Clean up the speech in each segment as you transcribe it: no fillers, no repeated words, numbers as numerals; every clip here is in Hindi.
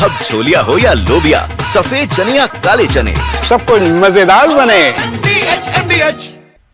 अब छोलिया हो या लोबिया, सफेद चने या काले चने, सब कुछ मजेदार बने।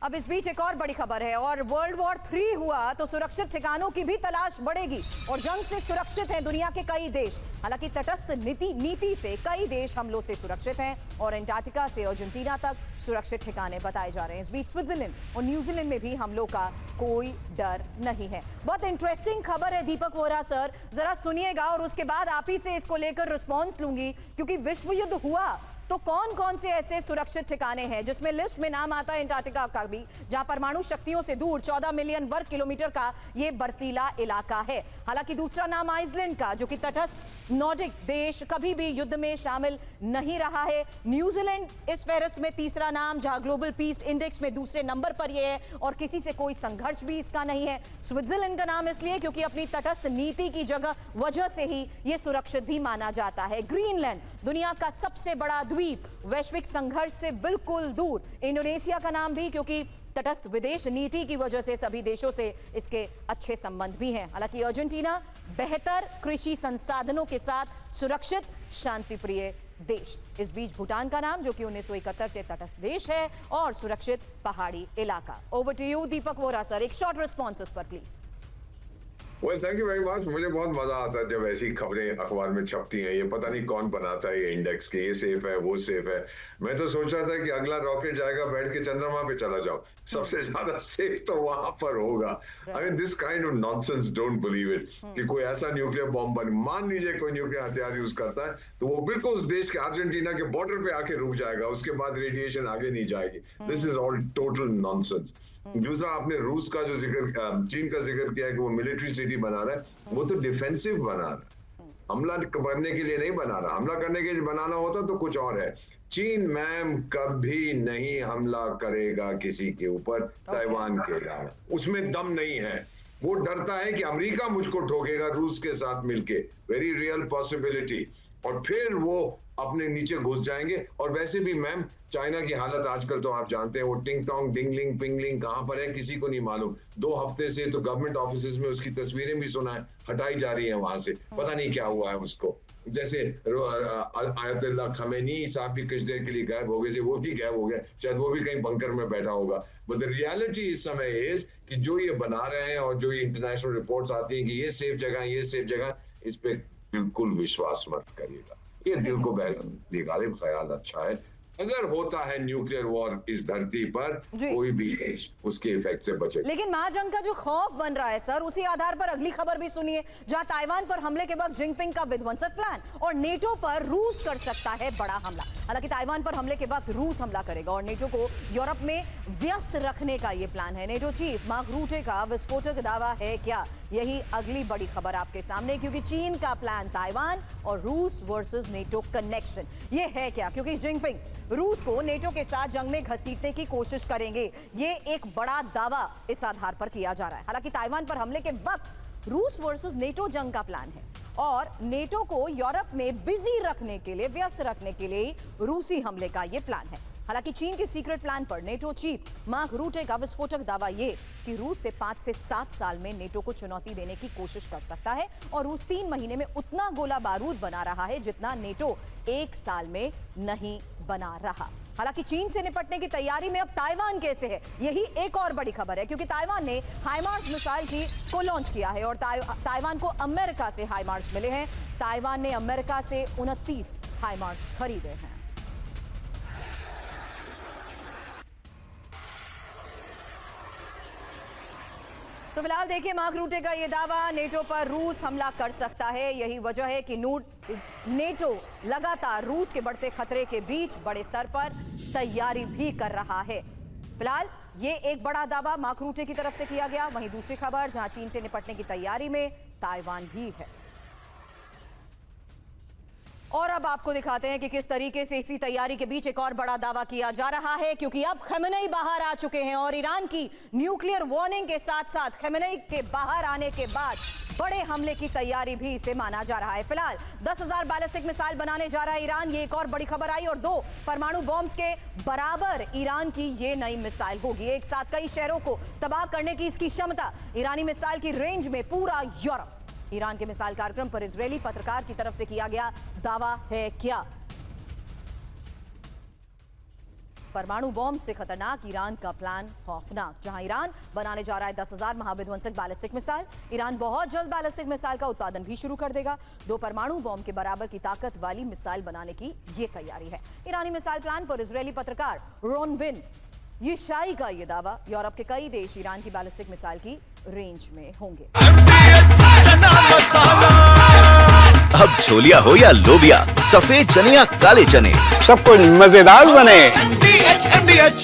अब इस बीच एक और बड़ी खबर है, और वर्ल्ड वॉर 3 हुआ तो सुरक्षित ठिकानों की भी तलाश बढ़ेगी और जंग से सुरक्षित हैं दुनिया के कई देश। हालांकि तटस्थ नीति से कई देश हमलों से सुरक्षित हैं और एंटार्क्टिका से अर्जेंटीना तक सुरक्षित ठिकाने बताए जा रहे हैं। इस बीच स्विट्जरलैंड और न्यूजीलैंड में भी हमलों का कोई डर नहीं है। बहुत इंटरेस्टिंग खबर है दीपक वोरा सर, जरा सुनिएगा और उसके बाद आप ही से इसको लेकर रिस्पॉन्स लूंगी, क्योंकि विश्व युद्ध हुआ तो कौन कौन से ऐसे सुरक्षित ठिकाने हैं जिसमें लिस्ट में नाम आता है एंटार्क्टिका का भी, जहां परमाणु शक्तियों से दूर 14 मिलियन वर्ग किलोमीटर का यह बर्फीला इलाका है। हालांकि दूसरा नाम आइसलैंड का, जो कि तटस्थ नॉर्डिक देश, कभी भी युद्ध में शामिल नहीं रहा है। न्यूजीलैंड इस फहरिस्त में तीसरा नाम, जहां ग्लोबल पीस इंडेक्स में दूसरे नंबर पर यह है और किसी से कोई संघर्ष भी इसका नहीं है। स्विट्जरलैंड का नाम इसलिए क्योंकि अपनी तटस्थ नीति की वजह से ही यह सुरक्षित भी माना जाता है। ग्रीनलैंड, दुनिया का सबसे बड़ा द्वीप, वैश्विक संघर्ष से बिल्कुल दूर। इंडोनेशिया का नाम भी क्योंकि तटस्थ विदेश नीति की वजह से सभी देशों से इसके अच्छे संबंध भी हैं। हालांकि अर्जेंटीना, बेहतर कृषि संसाधनों के साथ सुरक्षित शांतिप्रिय देश। इस बीच भूटान का नाम, जो कि 1971 से तटस्थ देश है और सुरक्षित पहाड़ी इलाका। Over to you Deepak Vora sir, एक शॉर्ट रिस्पॉन्स पर please. Well, thank you very much. मुझे बहुत मजा आता है जब ऐसी खबरें अखबार में छपती हैं। ये पता नहीं कौन बनाता है ये इंडेक्स के, ये सेफ है वो सेफ है। मैं तो सोच रहा था कि अगला रॉकेट जाएगा, बैठ के चंद्रमा पे चला जाओ, सबसे ज्यादा सेफ तो वहां पर होगा। I mean this kind of nonsense, don't believe it कि कोई ऐसा न्यूक्लियर बॉम्ब बन, मान लीजिए कोई न्यूक्लियर हथियार यूज करता है तो वो बिल्कुल उस देश के अर्जेंटीना के बॉर्डर पे आके रुक जाएगा, उसके बाद रेडिएशन आगे नहीं जाएगी। This is all total nonsense. दूसरा, आपने रूस का जो जिक्र, चीन का जिक्र किया है कि वो मिलिट्री सिटी बना रहा है, वो तो डिफेंसिव बना रहा है, हमला करने के लिए नहीं बना रहा। हमला करने के लिए बनाना होता तो कुछ और है। चीन मैम कभी नहीं हमला करेगा किसी के ऊपर, ताइवान के अलावा। उसमें दम नहीं है। वो डरता है कि अमेरिका मुझको ठोकेगा रूस के साथ मिलके, वेरी रियल पॉसिबिलिटी, और फिर वो अपने नीचे घुस जाएंगे। और वैसे भी मैम, चाइना की हालत आजकल तो आप जानते हैं, वो टिंग टोंग डिंगलिंग पिंगलिंग कहां पर है किसी को नहीं मालूम। 2 हफ्ते से तो गवर्नमेंट ऑफिस में उसकी तस्वीरें भी सुना है हटाई जा रही है वहां से, पता नहीं क्या हुआ है उसको। जैसे आयतुल्लाह खमेनी साहब भी कुछ देर के लिए गायब हो गए थे, वो भी गायब हो गए, शायद वो भी कहीं बंकर में बैठा होगा। बट द रियलिटी इस समय इज कि जो ये बना रहे हैं और जो ये इंटरनेशनल रिपोर्ट्स आती हैं कि ये सेफ जगह, ये सेफ जगह, इस पे बिल्कुल विश्वास मत करिएगा। ये दिल को बेगालिब ख्याल अच्छा है। अगर होता है न्यूक्लियर वॉर इस धरती पर, कोई भी देश उसके इफेक्ट से बचे। लेकिन महाजंग का जो खौफ बन रहा है सर, उसी आधार पर अगली खबर भी सुनिए, जहां ताइवान पर हमले के वक्त जिनपिंग का विध्वंसक प्लान और नेटो पर रूस कर सकता है बड़ा हमला। हालांकि ताइवान पर हमले के वक्त रूस हमला करेगा और नेटो को यूरोप में व्यस्त रखने का यह प्लान है। नेटो चीफ मार्क रूटे का विस्फोटक दावा है क्या? यही अगली बड़ी खबर आपके सामने, क्योंकि चीन का प्लान ताइवान और रूस वर्सेस नेटो कनेक्शन, ये है क्या? क्योंकि जिनपिंग रूस को नेटो के साथ जंग में घसीटने की कोशिश करेंगे, ये एक बड़ा दावा इस आधार पर किया जा रहा है। हालांकि ताइवान पर हमले के वक्त रूस वर्सेस नेटो जंग का प्लान है और नेटो को यूरोप में बिजी रखने के लिए, व्यस्त रखने के लिए रूसी हमले का ये प्लान है। हालांकि चीन के सीक्रेट प्लान पर नेटो चीफ मार्क रूटे का विस्फोटक दावा ये कि रूस से 5 से 7 साल में नेटो को चुनौती देने की कोशिश कर सकता है और रूस 3 महीने में उतना गोला बारूद बना रहा है जितना नेटो 1 साल में नहीं बना रहा। हालांकि चीन से निपटने की तैयारी में अब ताइवान कैसे है, यही एक और बड़ी खबर है, क्योंकि ताइवान ने हाइमार्स मिसाइल को लॉन्च किया है और ताइवान को अमेरिका से हाइमार्स मिले हैं। ताइवान ने अमेरिका से 29 हाइमार्स खरीदे हैं। तो फिलहाल देखिए मार्क रूटे का यह दावा, नेटो पर रूस हमला कर सकता है। यही वजह है कि नेटो लगातार रूस के बढ़ते खतरे के बीच बड़े स्तर पर तैयारी भी कर रहा है। फिलहाल ये एक बड़ा दावा मार्क रूटे की तरफ से किया गया। वहीं दूसरी खबर, जहां चीन से निपटने की तैयारी में ताइवान भी है। और अब आपको दिखाते हैं कि किस तरीके से इसी तैयारी के बीच एक और बड़ा दावा किया जा रहा है, क्योंकि अब खमेनेई बाहर आ चुके हैं और ईरान की न्यूक्लियर वार्निंग के साथ साथ खमेनेई के बाहर आने के बाद बड़े हमले की तैयारी भी इसे माना जा रहा है। फिलहाल 10,000 बैलिस्टिक मिसाइल बनाने जा रहा है ईरान, ये एक और बड़ी खबर आई, और 2 परमाणु बॉम्ब्स के बराबर ईरान की ये नई मिसाइल होगी। एक साथ कई शहरों को तबाह करने की इसकी क्षमता। ईरानी मिसाइल की रेंज में पूरा यूरोप। ईरान के मिसाइल कार्यक्रम पर इजरायली पत्रकार की तरफ से किया गया दावा है क्या? परमाणु बॉम्ब से खतरनाक ईरान का प्लान खौफनाक। जहां ईरान बनाने जा रहा है 10,000 महाविध्वंसक बैलिस्टिक मिसाइल, ईरान बहुत जल्द बैलिस्टिक मिसाइल का उत्पादन भी शुरू कर देगा। 2 परमाणु बॉम्ब के बराबर की ताकत वाली मिसाइल बनाने की ये तैयारी है। ईरानी मिसाइल प्लान पर इजरायली पत्रकार रोन बिन यिशाई का ये दावा। यूरोप के कई देश ईरान की बैलिस्टिक मिसाइल की रेंज में होंगे। अब छोलिया हो या लोबिया, सफेद चने या काले चने, सब कुछ मजेदार बने। MDH